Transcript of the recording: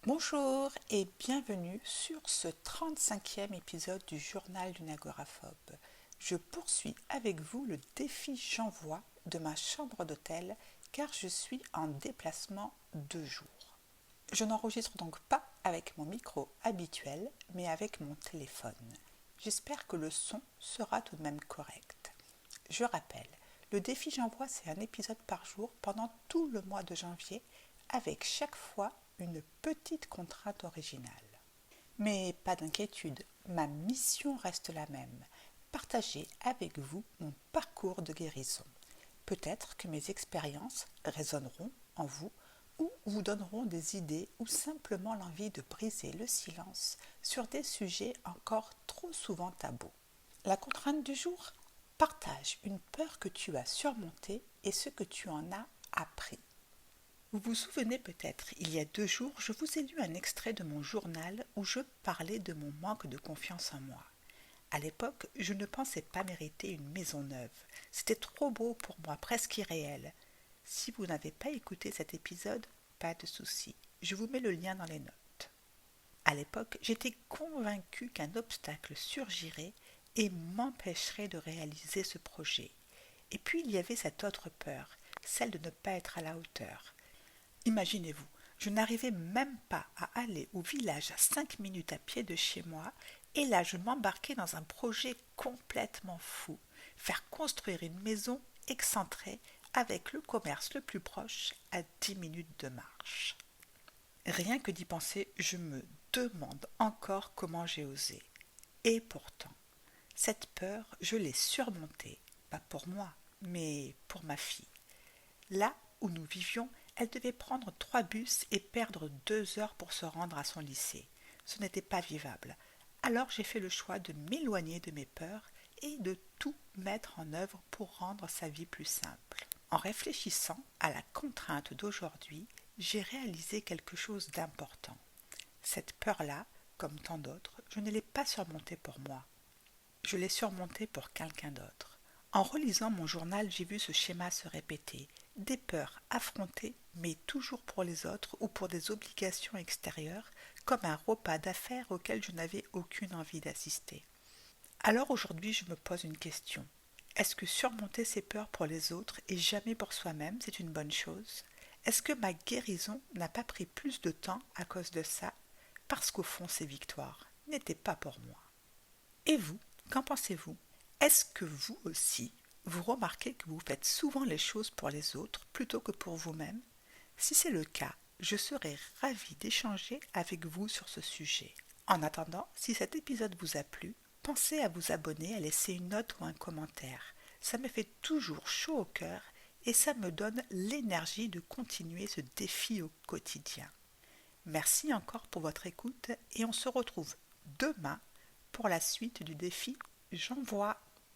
Bonjour et bienvenue sur ce 35e épisode du journal d'une agoraphobe. Je poursuis avec vous le défi J'envoie de ma chambre d'hôtel car je suis en déplacement 2 jours. Je n'enregistre donc pas avec mon micro habituel mais avec mon téléphone. J'espère que le son sera tout de même correct. Je rappelle, le défi J'envoie c'est un épisode par jour pendant tout le mois de janvier avec chaque fois une petite contrainte originale. Mais pas d'inquiétude, ma mission reste la même, partager avec vous mon parcours de guérison. Peut-être que mes expériences résonneront en vous ou vous donneront des idées ou simplement l'envie de briser le silence sur des sujets encore trop souvent tabous. La contrainte du jour: partage une peur que tu as surmontée et ce que tu en as appris. Vous vous souvenez peut-être, il y a 2 jours, je vous ai lu un extrait de mon journal où je parlais de mon manque de confiance en moi. À l'époque, je ne pensais pas mériter une maison neuve. C'était trop beau pour moi, presque irréel. Si vous n'avez pas écouté cet épisode, pas de souci. Je vous mets le lien dans les notes. À l'époque, j'étais convaincue qu'un obstacle surgirait et m'empêcherait de réaliser ce projet. Et puis il y avait cette autre peur, celle de ne pas être à la hauteur. Imaginez-vous, je n'arrivais même pas à aller au village à 5 minutes à pied de chez moi, et là je m'embarquais dans un projet complètement fou, faire construire une maison excentrée avec le commerce le plus proche à 10 minutes de marche. Rien que d'y penser, je me demande encore comment j'ai osé. Et pourtant, cette peur, je l'ai surmontée, pas pour moi, mais pour ma fille. Là où nous vivions, elle devait prendre 3 bus et perdre 2 heures pour se rendre à son lycée. Ce n'était pas vivable. Alors j'ai fait le choix de m'éloigner de mes peurs et de tout mettre en œuvre pour rendre sa vie plus simple. En réfléchissant à la contrainte d'aujourd'hui, j'ai réalisé quelque chose d'important. Cette peur-là, comme tant d'autres, je ne l'ai pas surmontée pour moi. Je l'ai surmontée pour quelqu'un d'autre. En relisant mon journal, j'ai vu ce schéma se répéter. Des peurs affrontées, mais toujours pour les autres ou pour des obligations extérieures, comme un repas d'affaires auquel je n'avais aucune envie d'assister. Alors aujourd'hui, je me pose une question. Est-ce que surmonter ses peurs pour les autres et jamais pour soi-même, c'est une bonne chose? Est-ce que ma guérison n'a pas pris plus de temps à cause de ça? Parce qu'au fond, ces victoires n'étaient pas pour moi. Et vous, qu'en pensez-vous? Est-ce que vous aussi, vous remarquez que vous faites souvent les choses pour les autres plutôt que pour vous-même? Si c'est le cas, je serais ravie d'échanger avec vous sur ce sujet. En attendant, si cet épisode vous a plu, pensez à vous abonner, à laisser une note ou un commentaire. Ça me fait toujours chaud au cœur et ça me donne l'énergie de continuer ce défi au quotidien. Merci encore pour votre écoute et on se retrouve demain pour la suite du défi J'envoie.